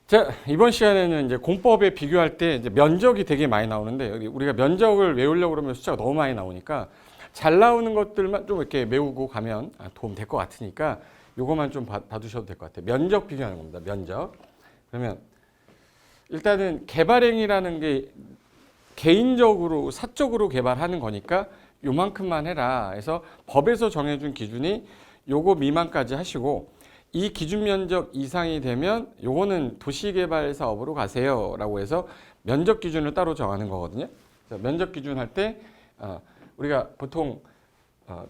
자, 이번 시간에는 이제 공법에 비교할 때 이제 면적이 되게 많이 나오는데 우리가 면적을 외우려고 그러면 숫자가 너무 많이 나오니까 잘 나오는 것들만 좀 이렇게 외우고 가면 도움 될 것 같으니까 요거만 좀 봐두셔도 될 것 같아요. 면적 비교하는 겁니다. 면적. 그러면 일단은 개발행위라는 게 개인적으로 사적으로 개발하는 거니까 요만큼만 해라 해서 법에서 정해준 기준이 요거 미만까지 하시고 이 기준 면적 이상이 되면 요거는 도시개발 사업으로 가세요 라고 해서 면적 기준을 따로 정하는 거거든요. 면적 기준 할 때 우리가 보통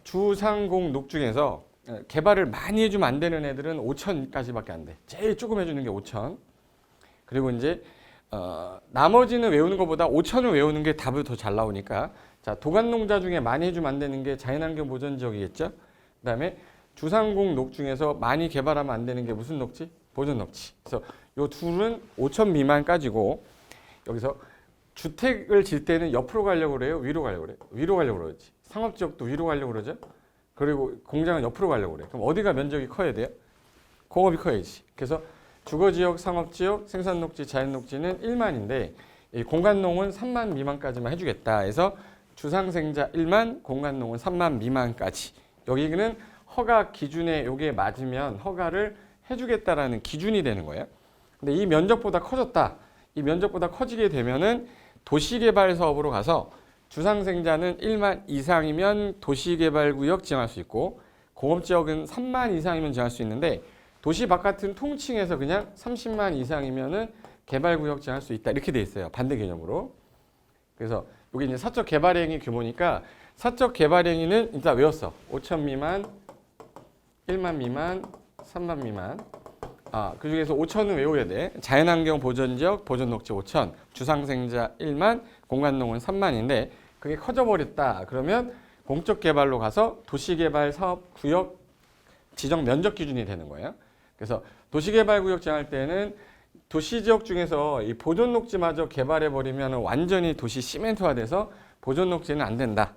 주상공 녹 중에서 개발을 많이 해주면 안 되는 애들은 5천까지밖에 안 돼. 제일 조금 해주는 게 5천. 그리고 이제 나머지는 외우는 것보다 5천을 외우는 게 답을 더 잘 나오니까 자, 도간농자 중에 많이 해주면 안 되는 게 자연환경 보전 지역이겠죠. 그다음에 주상공 녹 중에서 많이 개발하면 안 되는 게 무슨 녹지? 보전 녹지. 그래서 요 둘은 5천 미만까지고 여기서 주택을 질 때는 옆으로 가려고 그래요? 위로 가려고 그래요? 위로 가려고 그러지. 상업지역도 위로 가려고 그러죠. 그리고 공장은 옆으로 가려고 그래요. 그럼 어디가 면적이 커야 돼요? 공업이 커야지. 그래서 주거지역, 상업지역, 생산녹지, 자연녹지는 1만인데 이 공간농은 3만 미만까지만 해주겠다 해서 주상생자 1만, 공간농은 3만 미만까지. 여기는 허가 기준에 요게 맞으면 허가를 해주겠다라는 기준이 되는 거예요. 근데 이 면적보다 커졌다. 이 면적보다 커지게 되면은 도시개발 사업으로 가서 주상생자는 1만 이상이면 도시개발구역 지정할 수 있고 공업지역은 3만 이상이면 지정할 수 있는데 도시 바깥은 통칭해서 그냥 30만 이상이면은 개발구역 지정할 수 있다 이렇게 돼 있어요. 반대 개념으로. 그래서 여기 이제 사적 개발행위 규모니까 사적 개발행위는 일단 외웠어. 5천 미만, 1만 미만, 3만 미만. 그 중에서 5천은 외워야 돼. 자연환경 보전지역, 보전녹지 5천, 주상생자 1만, 공간농은 3만인데 그게 커져버렸다. 그러면 공적개발로 가서 도시개발 사업구역 지정 면적 기준이 되는 거예요. 그래서 도시개발구역 정할 때는 도시지역 중에서 이 보존녹지마저 개발해버리면 완전히 도시 시멘트화돼서 보존녹지는 안 된다.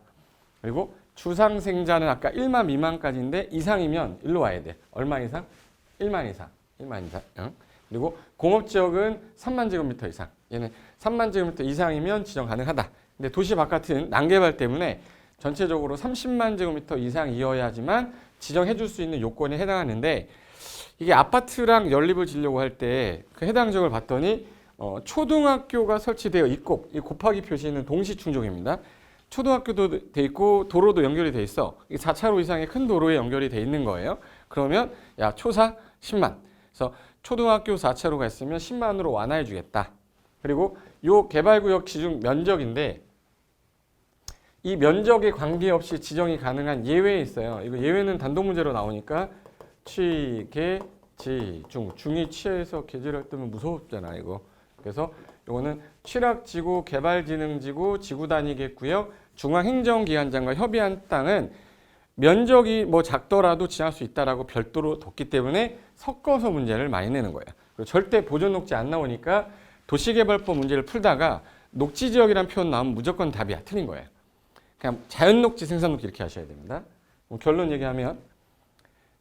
그리고 주상생자는 아까 1만 미만까지인데 이상이면 일로 와야 돼. 얼마 이상? 1만 이상. 1만 이상. 응? 그리고 공업지역은 3만 제곱미터 이상. 얘는 3만 제곱미터 이상이면 지정 가능하다. 근데 도시 바깥은 난개발 때문에 전체적으로 30만 제곱미터 이상이어야지만 지정해 줄 수 있는 요건에 해당하는데 이게 아파트랑 연립을 지려고 할 때 그 해당 지역을 봤더니 초등학교가 설치되어 있고 이 곱하기 표시는 동시 충족입니다. 초등학교도 돼 있고 도로도 연결이 돼 있어. 4차로 이상의 큰 도로에 연결이 돼 있는 거예요. 그러면 야 초사 10만. 그래서 초등학교 4차로가 있으면 10만으로 완화해 주겠다. 그리고 요 개발구역 지중 면적인데 이 면적에 관계없이 지정이 가능한 예외에 있어요. 이거 예외는 단독 문제로 나오니까 취, 개, 지, 중. 중이 취해서 개지를 뜨면 무섭잖아 이거. 그래서 이거는 취락지구, 개발진흥지구, 지구단위계구역, 중앙행정기관장과 협의한 땅은 면적이 뭐 작더라도 지정할 수 있다라고 별도로 뒀기 때문에 섞어서 문제를 많이 내는 거예요. 그리고 절대 보존녹지 안 나오니까 도시개발법 문제를 풀다가 녹지지역이라는 표현 나오면 무조건 답이야. 틀린 거예요. 그냥 자연녹지, 생산녹지 이렇게 하셔야 됩니다. 결론 얘기하면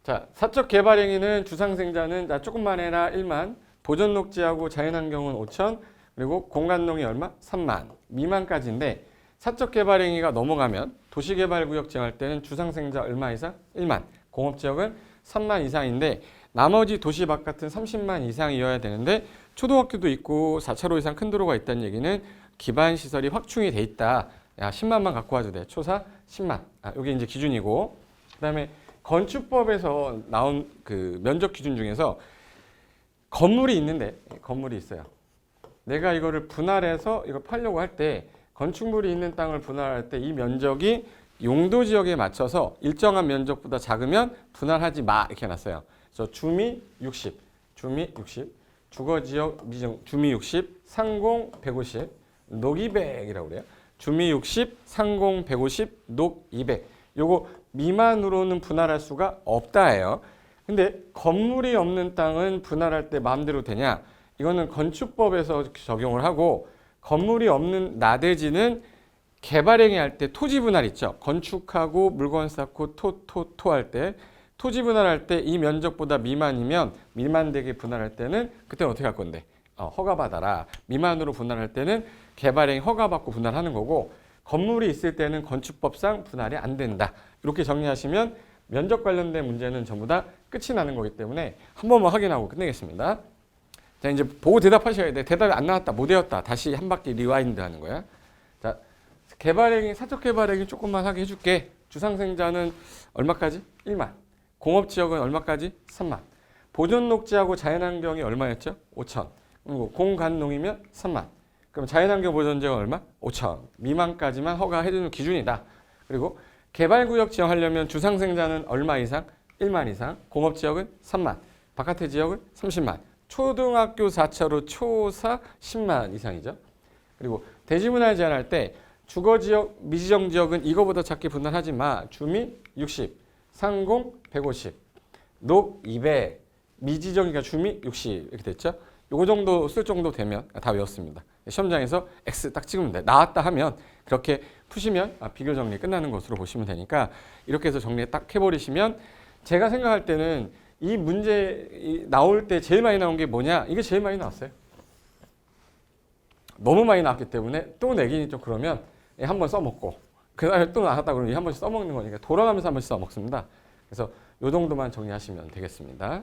자, 사적 개발행위는 주상생자는 나 조금만 해라 1만, 보존녹지하고 자연환경은 5천, 그리고 공간농이 얼마? 3만 미만까지인데 사적 개발행위가 넘어가면 도시개발구역 정할 때는 주상생자 얼마 이상? 1만, 공업지역은 3만 이상인데 나머지 도시 바깥은 30만 이상이어야 되는데 초등학교도 있고 4차로 이상 큰 도로가 있다는 얘기는 기반시설이 확충이 돼 있다. 야, 10만만 갖고 와도 돼. 초사 10만. 여기 이제 기준이고. 그다음에 건축법에서 나온 그 면적 기준 중에서 건물이 있는데 건물이 있어요. 내가 이거를 분할해서 이걸 팔려고 할 때 건축물이 있는 땅을 분할할 때 이 면적이 용도 지역에 맞춰서 일정한 면적보다 작으면 분할하지 마 이렇게 해놨어요. 그래서 주미 60, 주미 60, 주거지역 미정 주미 60, 상공 150, 녹 200이라고 그래요. 주미 60, 상공 150, 녹 200. 요거 미만으로는 분할할 수가 없다예요. 근데 건물이 없는 땅은 분할할 때 마음대로 되냐? 이거는 건축법에서 적용을 하고 건물이 없는 나대지는 개발행위 할 때 토지 분할 있죠. 건축하고 물건 쌓고 토 할 때 토지 분할할 때 이 면적보다 미만이면 미만되게 분할할 때는 그때는 어떻게 할 건데? 허가받아라. 미만으로 분할할 때는 개발행위 허가받고 분할하는 거고 건물이 있을 때는 건축법상 분할이 안 된다. 이렇게 정리하시면 면적 관련된 문제는 전부 다 끝이 나는 거기 때문에 한 번만 확인하고 끝내겠습니다. 자, 이제 보고 대답하셔야 돼. 대답이 안 나왔다, 못 외웠다. 다시 한 바퀴 리와인드 하는 거야. 자, 개발행위, 사적 개발행위 조금만 하게 해줄게. 주상생자는 얼마까지? 1만. 공업지역은 얼마까지? 3만. 보존녹지하고 자연환경이 얼마였죠? 5천. 그리고 공간농이면 3만. 그럼 자연환경 보존지역은 얼마? 5천. 미만까지만 허가해주는 기준이다. 그리고 개발구역 지정하려면 주상생자는 얼마 이상? 1만 이상. 공업지역은 3만. 바깥의 지역은 30만. 초등학교 4차로 초사 10만 이상이죠. 그리고 대지분할 제한할 때 주거지역, 미지정지역은 이거보다 작게 분할하지 마. 주민 60, 상공 150, 녹 200, 미지정이가 주민 60 이렇게 됐죠. 요거 정도 쓸 정도 되면 다 외웠습니다. 시험장에서 X 딱 찍으면 돼. 나왔다 하면 그렇게 푸시면 비교 정리 끝나는 것으로 보시면 되니까 이렇게 해서 정리 딱 해버리시면 제가 생각할 때는 이 문제 나올 때 제일 많이 나온 게 뭐냐? 이게 제일 많이 나왔어요. 너무 많이 나왔기 때문에 또 내기는 좀 그러면 한번 써먹고 그 다음에 또 나왔다 그러면 한 번씩 써먹는 거니까 돌아가면서 한 번씩 써먹습니다. 그래서 요 정도만 정리하시면 되겠습니다.